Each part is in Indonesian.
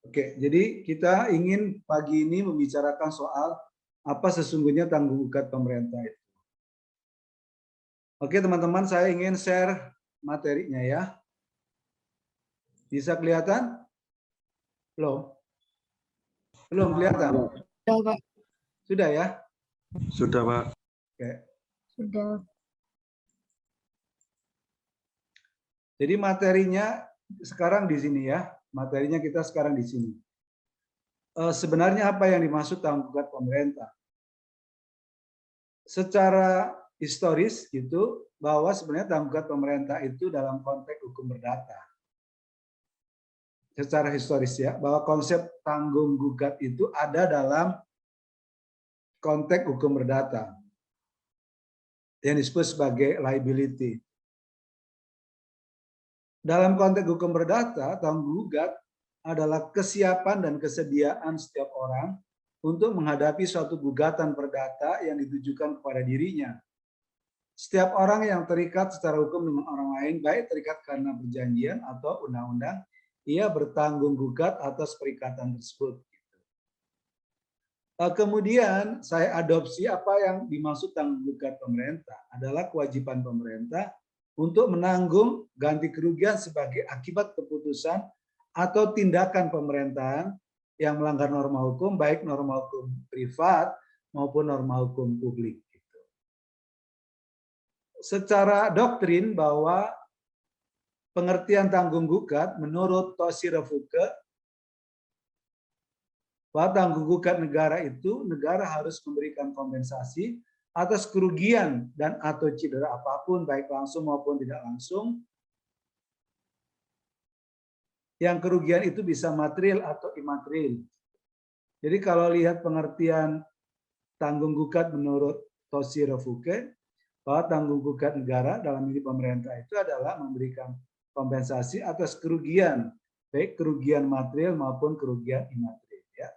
Oke, jadi kita ingin pagi ini membicarakan soal apa sesungguhnya tanggung jawab pemerintah itu. Oke, teman-teman, saya ingin share materinya ya. Bisa kelihatan? Belum? Belum kelihatan? Sudah, Pak. Sudah ya? Sudah, Pak. Oke. Sudah. Jadi materinya sekarang di sini ya. Materinya kita sekarang di sini. Sebenarnya apa yang dimaksud tanggung jawab pemerintah? Secara historis gitu, bahwa sebenarnya tanggung jawab pemerintah itu dalam konteks hukum perdata. Secara historis ya, bahwa konsep tanggung gugat itu ada dalam konteks hukum perdata yang disebut sebagai liability. Dalam konteks hukum perdata, tanggung gugat adalah kesiapan dan kesediaan setiap orang untuk menghadapi suatu gugatan perdata yang ditujukan kepada dirinya. Setiap orang yang terikat secara hukum dengan orang lain, baik terikat karena perjanjian atau undang-undang, ia bertanggung gugat atas perikatan tersebut. Kemudian saya adopsi apa yang dimaksud tanggung gugat pemerintah adalah kewajiban pemerintah untuk menanggung ganti kerugian sebagai akibat keputusan atau tindakan pemerintahan yang melanggar norma hukum, baik norma hukum privat maupun norma hukum publik. Secara doktrin bahwa pengertian tanggung gugat menurut Toshiro Fuke, bahwa tanggung gugat negara itu negara harus memberikan kompensasi atas kerugian dan atau cedera apapun baik langsung maupun tidak langsung. Yang kerugian itu bisa material atau imaterial. Jadi kalau lihat pengertian tanggung gugat menurut Toshiro Fuke, bahwa tanggung gugat negara dalam ini pemerintah itu adalah memberikan kompensasi atas kerugian, baik kerugian material maupun kerugian imaterial. Ya.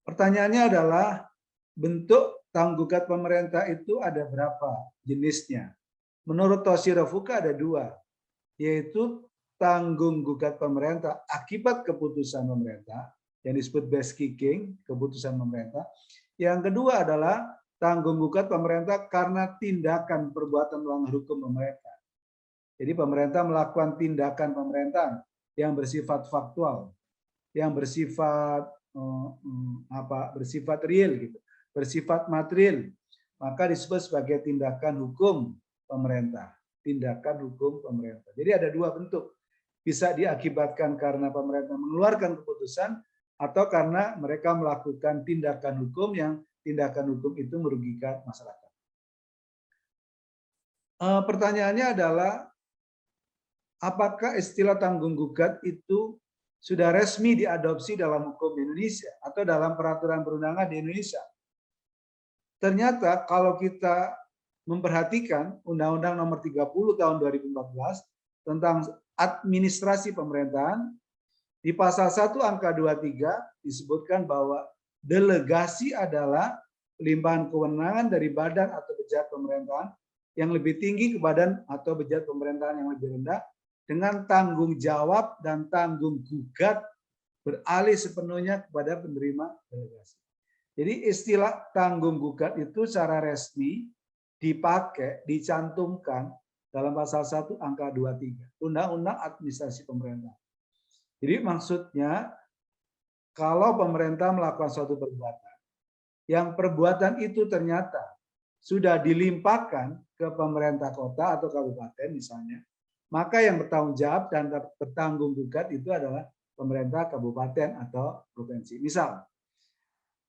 Pertanyaannya adalah bentuk tanggung gugat pemerintah itu ada berapa jenisnya? Menurut Toshiro Fuke ada dua, yaitu tanggung gugat pemerintah akibat keputusan pemerintah yang disebut base kicking, keputusan pemerintah. Yang kedua adalah tanggung gugat pemerintah karena tindakan perbuatan melanggar hukum pemerintah. Jadi pemerintah melakukan tindakan pemerintahan yang bersifat faktual, yang bersifat bersifat real gitu, bersifat material, maka disebut sebagai tindakan hukum pemerintah, tindakan hukum pemerintah. Jadi ada dua bentuk, bisa diakibatkan karena pemerintah mengeluarkan keputusan atau karena mereka melakukan tindakan hukum yang tindakan hukum itu merugikan masyarakat. Pertanyaannya adalah, apakah istilah tanggung gugat itu sudah resmi diadopsi dalam hukum Indonesia atau dalam peraturan perundangan di Indonesia? Ternyata kalau kita memperhatikan Undang-Undang Nomor 30 Tahun 2014 tentang administrasi pemerintahan, di pasal 1 angka 23 disebutkan bahwa delegasi adalah limpahan kewenangan dari badan atau pejabat pemerintahan yang lebih tinggi ke badan atau pejabat pemerintahan yang lebih rendah dengan tanggung jawab dan tanggung gugat beralih sepenuhnya kepada penerima delegasi. Jadi istilah tanggung gugat itu secara resmi dipakai, dicantumkan dalam pasal 1 angka 23 Undang-Undang Administrasi Pemerintahan. Jadi maksudnya kalau pemerintah melakukan suatu perbuatan, yang perbuatan itu ternyata sudah dilimpahkan ke pemerintah kota atau kabupaten misalnya, maka yang bertanggung jawab dan bertanggung gugat itu adalah pemerintah kabupaten atau provinsi. Misal,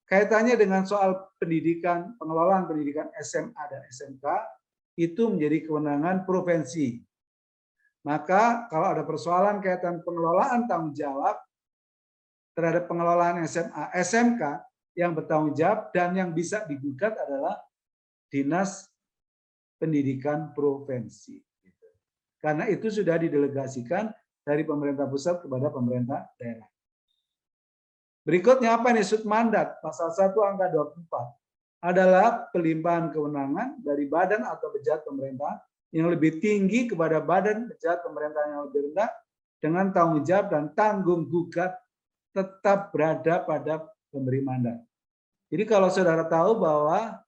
kaitannya dengan soal pendidikan, pengelolaan pendidikan SMA dan SMK, itu menjadi kewenangan provinsi. Maka kalau ada persoalan kaitan pengelolaan tanggung jawab terhadap pengelolaan SMA, SMK, yang bertanggung jawab dan yang bisa digugat adalah Dinas Pendidikan Provinsi. Karena itu sudah didelegasikan dari pemerintah pusat kepada pemerintah daerah. Berikutnya apa yang disebut mandat? Pasal 1 angka 24 adalah pelimpahan kewenangan dari badan atau pejabat pemerintahan yang lebih tinggi kepada badan pejabat pemerintahan yang lebih rendah dengan tanggung jawab dan tanggung gugat tetap berada pada pemberi mandat. Jadi kalau saudara tahu bahwa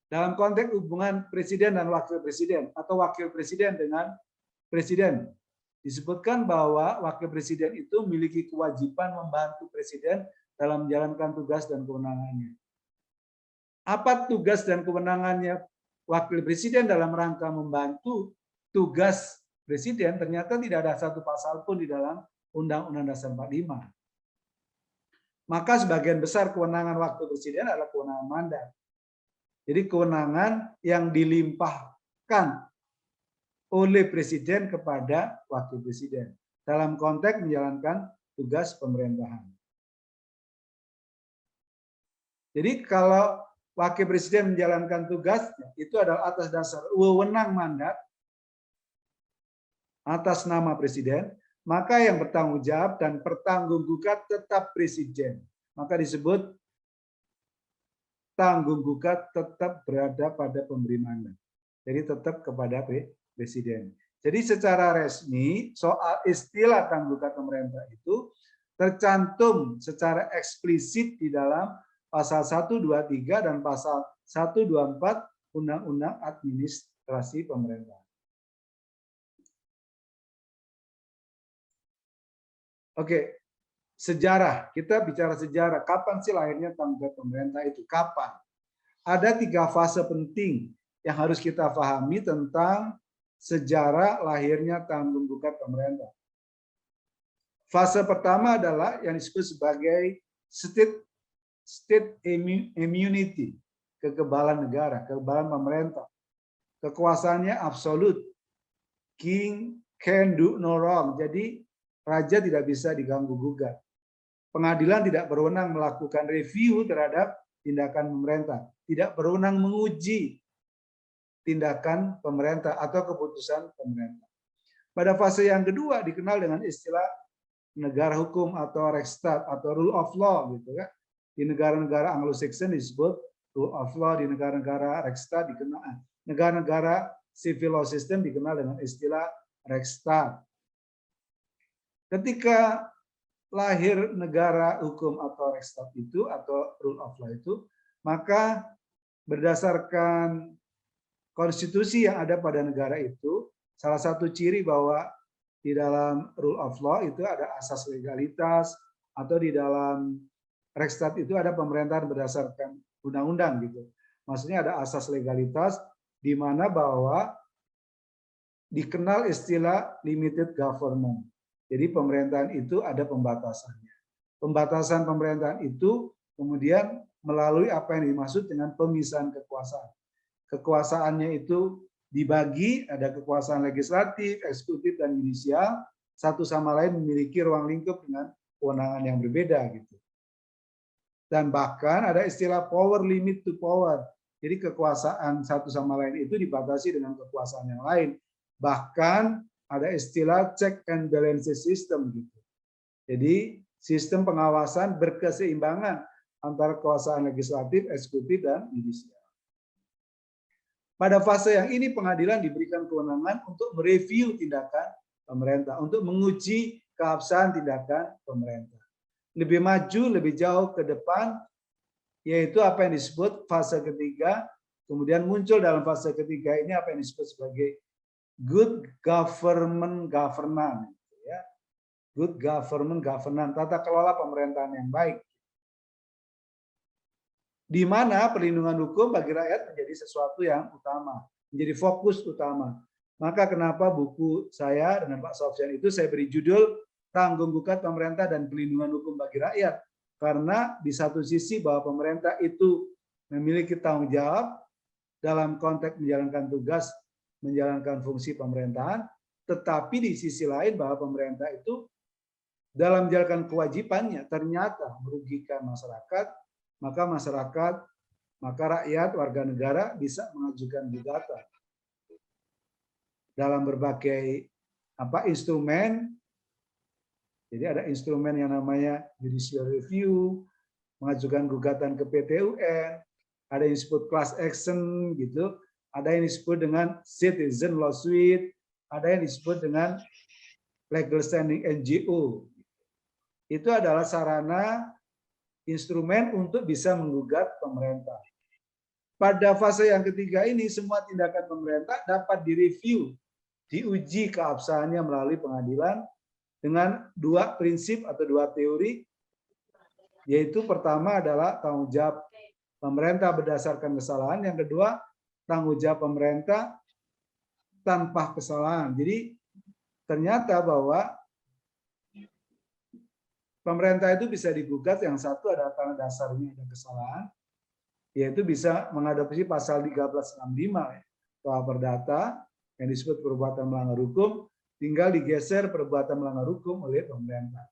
dalam konteks hubungan presiden dan wakil presiden atau wakil presiden dengan presiden, disebutkan bahwa wakil presiden itu memiliki kewajiban membantu presiden dalam menjalankan tugas dan kewenangannya. Apa tugas dan kewenangannya wakil presiden dalam rangka membantu tugas presiden? Ternyata tidak ada satu pasal pun di dalam Undang-Undang Dasar 45. Maka sebagian besar kewenangan wakil presiden adalah kewenangan mandat. Jadi kewenangan yang dilimpahkan oleh presiden kepada wakil presiden dalam konteks menjalankan tugas pemerintahan. Jadi kalau wakil presiden menjalankan tugasnya itu adalah atas dasar wewenang mandat atas nama presiden, maka yang bertanggung jawab dan bertanggung gugat tetap presiden. Maka disebut tanggung gugat tetap berada pada pemberi mandat. Jadi tetap kepada presiden. Jadi secara resmi soal istilah tanggung gugat pemerintah itu tercantum secara eksplisit di dalam pasal 123 dan pasal 124 Undang-Undang Administrasi Pemerintahan. Oke, sejarah. Kita bicara sejarah. Kapan sih lahirnya tanggung jawab pemerintah itu? Kapan? Ada 3 fase penting yang harus kita pahami tentang sejarah lahirnya tanggung jawab pemerintah. Fase pertama adalah yang disebut sebagai state immunity, kekebalan negara, kekebalan pemerintah. Kekuasaannya absolut. King can do no wrong. Jadi raja tidak bisa diganggu gugat. Pengadilan tidak berwenang melakukan review terhadap tindakan pemerintah, tidak berwenang menguji tindakan pemerintah atau keputusan pemerintah. Pada fase yang kedua dikenal dengan istilah negara hukum atau Rechtsstaat atau rule of law gitu kan. Di negara-negara Anglo-Saxon disebut rule of law, di negara-negara Rechtsstaat dikenal, negara-negara civil law system dikenal dengan istilah Rechtsstaat. Ketika lahir negara hukum atau Rechtsstaat itu atau rule of law itu, maka berdasarkan konstitusi yang ada pada negara itu, salah satu ciri bahwa di dalam rule of law itu ada asas legalitas, atau di dalam Rechtsstaat itu ada pemerintahan berdasarkan undang-undang gitu. Maksudnya ada asas legalitas di mana bahwa dikenal istilah limited government. Jadi pemerintahan itu ada pembatasannya. Pembatasan pemerintahan itu kemudian melalui apa yang dimaksud dengan pemisahan kekuasaan. Kekuasaannya itu dibagi, ada kekuasaan legislatif, eksekutif, dan yudisial, satu sama lain memiliki ruang lingkup dengan kewenangan yang berbeda gitu. Dan bahkan ada istilah power limit to power. Jadi kekuasaan satu sama lain itu dibatasi dengan kekuasaan yang lain. Bahkan ada istilah check and balance system gitu. Jadi sistem pengawasan berkeseimbangan antara kekuasaan legislatif, eksekutif, dan yudisial. Pada fase yang ini pengadilan diberikan kewenangan untuk mereview tindakan pemerintah, untuk menguji keabsahan tindakan pemerintah. Lebih maju, lebih jauh ke depan, yaitu apa yang disebut fase ketiga, kemudian muncul dalam fase ketiga ini apa yang disebut sebagai good government governance, ya. Good government governance, tata kelola pemerintahan yang baik. Di mana perlindungan hukum bagi rakyat menjadi sesuatu yang utama, menjadi fokus utama. Maka kenapa buku saya dengan Pak Sofyan itu saya beri judul Tanggung Gugat Pemerintah dan Perlindungan Hukum bagi Rakyat. Karena di satu sisi bahwa pemerintah itu memiliki tanggung jawab dalam konteks menjalankan tugas, menjalankan fungsi pemerintahan, tetapi di sisi lain bahwa pemerintah itu dalam menjalankan kewajibannya ternyata merugikan masyarakat, maka rakyat, warga negara bisa mengajukan gugatan dalam berbagai instrumen. Jadi ada instrumen yang namanya judicial review, mengajukan gugatan ke PT UN, ada yang disebut class action gitu, ada yang disebut dengan citizen lawsuit, ada yang disebut dengan legal standing NGO. Itu adalah sarana instrumen untuk bisa menggugat pemerintah. Pada fase yang ketiga ini, semua tindakan pemerintah dapat direview, diuji keabsahannya melalui pengadilan dengan dua prinsip atau dua teori, yaitu pertama adalah tanggung jawab pemerintah berdasarkan kesalahan, yang kedua tanggung jawab pemerintah tanpa kesalahan. Jadi ternyata bahwa pemerintah itu bisa digugat, yang satu adalah karena dasarnya ada kesalahan, yaitu bisa mengadopsi pasal 1365 KUH Perdata yang disebut perbuatan melanggar hukum, tinggal digeser perbuatan melanggar hukum oleh pemerintah.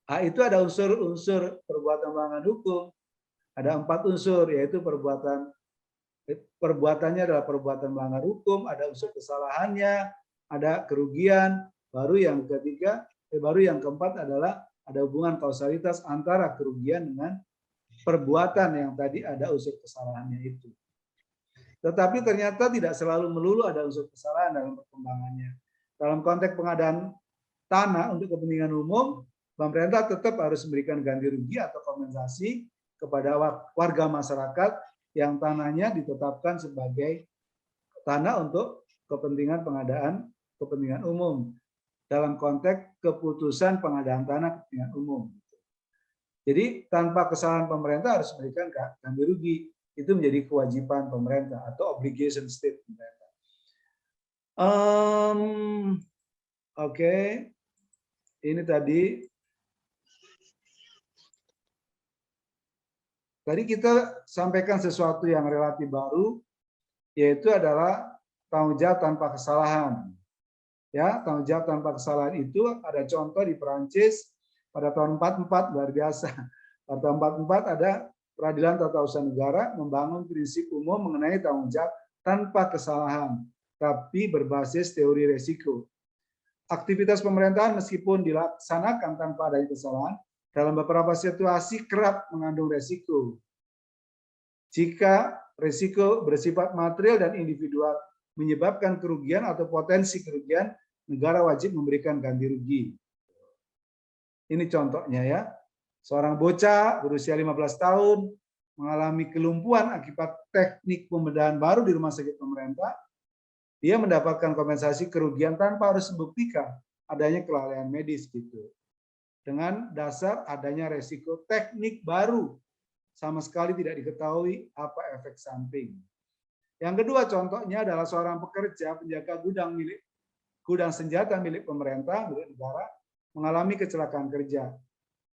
Nah, itu ada unsur-unsur perbuatan melanggar hukum. Ada 4 unsur, yaitu perbuatannya adalah perbuatan melanggar hukum, ada unsur kesalahannya, ada kerugian, baru yang keempat adalah ada hubungan kausalitas antara kerugian dengan perbuatan yang tadi ada unsur kesalahannya itu. Tetapi ternyata tidak selalu melulu ada unsur kesalahan dalam perkembangannya. Dalam konteks pengadaan tanah untuk kepentingan umum, pemerintah tetap harus memberikan ganti rugi atau kompensasi kepada warga masyarakat yang tanahnya ditetapkan sebagai tanah untuk kepentingan pengadaan kepentingan umum dalam konteks keputusan pengadaan tanah kepentingan umum. Jadi tanpa kesalahan pemerintah harus memberikan ganti rugi. Itu menjadi kewajiban pemerintah atau obligation state pemerintah. Oke. Ini tadi kita sampaikan sesuatu yang relatif baru, yaitu adalah tanggung jawab tanpa kesalahan. Ya, tanggung jawab tanpa kesalahan itu ada contoh di Perancis pada tahun 44, luar biasa. Pada tahun 44 ada Peradilan Tata Usaha Negara membangun prinsip umum mengenai tanggung jawab tanpa kesalahan, tapi berbasis teori resiko. Aktivitas pemerintahan meskipun dilaksanakan tanpa adanya kesalahan, dalam beberapa situasi kerap mengandung resiko. Jika resiko bersifat material dan individual menyebabkan kerugian atau potensi kerugian, negara wajib memberikan ganti rugi. Ini contohnya ya. Seorang bocah berusia 15 tahun mengalami kelumpuhan akibat teknik pembedahan baru di rumah sakit pemerintah. Dia mendapatkan kompensasi kerugian tanpa harus membuktikan adanya kelalaian medis gitu. Dengan dasar adanya resiko teknik baru, sama sekali tidak diketahui apa efek samping. Yang kedua contohnya adalah seorang pekerja penjaga gudang senjata milik pemerintah, milik negara, mengalami kecelakaan kerja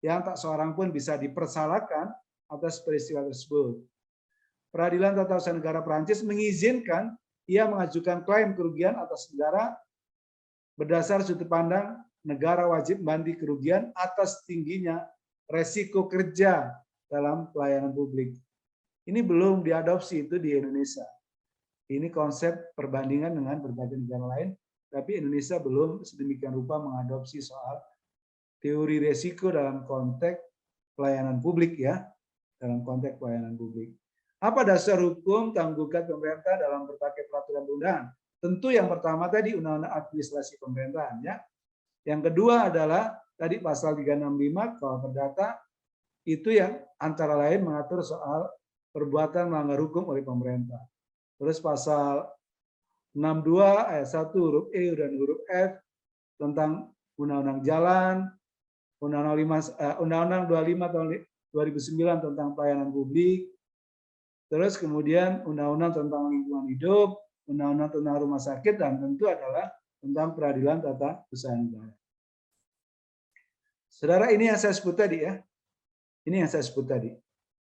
yang tak seorang pun bisa dipersalahkan atas peristiwa tersebut. Peradilan Tata Usaha Negara Perancis mengizinkan ia mengajukan klaim kerugian atas negara berdasar sudut pandang negara wajib mengganti kerugian atas tingginya resiko kerja dalam pelayanan publik. Ini belum diadopsi itu di Indonesia. Ini konsep perbandingan dengan berbagai negara lain, tapi Indonesia belum sedemikian rupa mengadopsi soal teori resiko dalam konteks pelayanan publik ya, dalam konteks pelayanan publik. Apa dasar hukum tanggung jawab pemerintah dalam berbagai peraturan perundangan? Tentu yang pertama tadi Undang-Undang Administrasi Pemerintahan ya. Yang kedua adalah tadi pasal 365 KUH Perdata, itu yang antara lain mengatur soal perbuatan melanggar hukum oleh pemerintah. Terus pasal 62 ayat 1 huruf E dan huruf F tentang Undang-Undang Jalan, Undang-Undang 25 tahun 2009 tentang pelayanan publik, terus kemudian Undang-Undang tentang lingkungan hidup, Undang-Undang tentang rumah sakit, dan tentu adalah tentang Peradilan Tata Usaha Negara. Saudara, ini yang saya sebut tadi ya. Ini yang saya sebut tadi.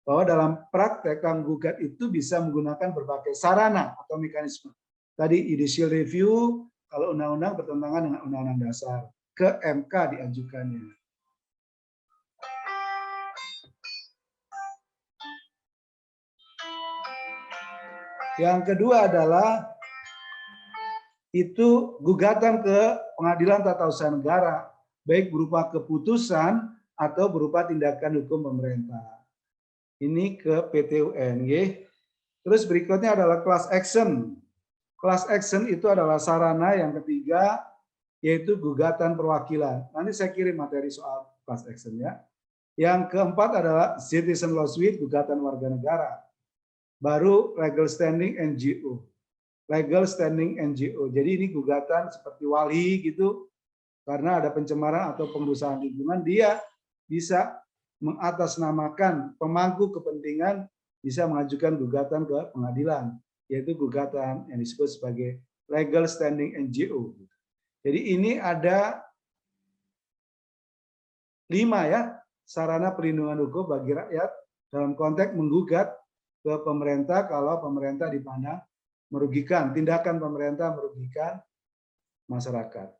Bahwa dalam praktek penggugat itu bisa menggunakan berbagai sarana atau mekanisme. Tadi judicial review, kalau undang-undang bertentangan dengan undang-undang dasar, ke MK diajukannya. Yang kedua adalah itu gugatan ke Pengadilan Tata Usaha Negara, baik berupa keputusan atau berupa tindakan hukum pemerintah. Ini ke PT UN. Terus berikutnya adalah class action. Class action itu adalah sarana yang ketiga yaitu gugatan perwakilan. Nanti saya kirim materi soal class action-nya. Yang keempat adalah citizen lawsuit, gugatan warga negara. Baru legal standing NGO. Legal standing NGO. Jadi ini gugatan seperti wali gitu, karena ada pencemaran atau pengerusakan lingkungan, dia bisa mengatasnamakan pemangku kepentingan, bisa mengajukan gugatan ke pengadilan, yaitu gugatan yang disebut sebagai legal standing NGO. Jadi ini ada 5 ya sarana perlindungan hukum bagi rakyat dalam konteks menggugat ke pemerintah kalau pemerintah dipandang merugikan, tindakan pemerintah merugikan masyarakat.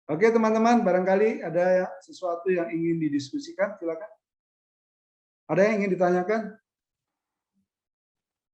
Oke teman-teman, barangkali ada sesuatu yang ingin didiskusikan, silakan. Ada yang ingin ditanyakan?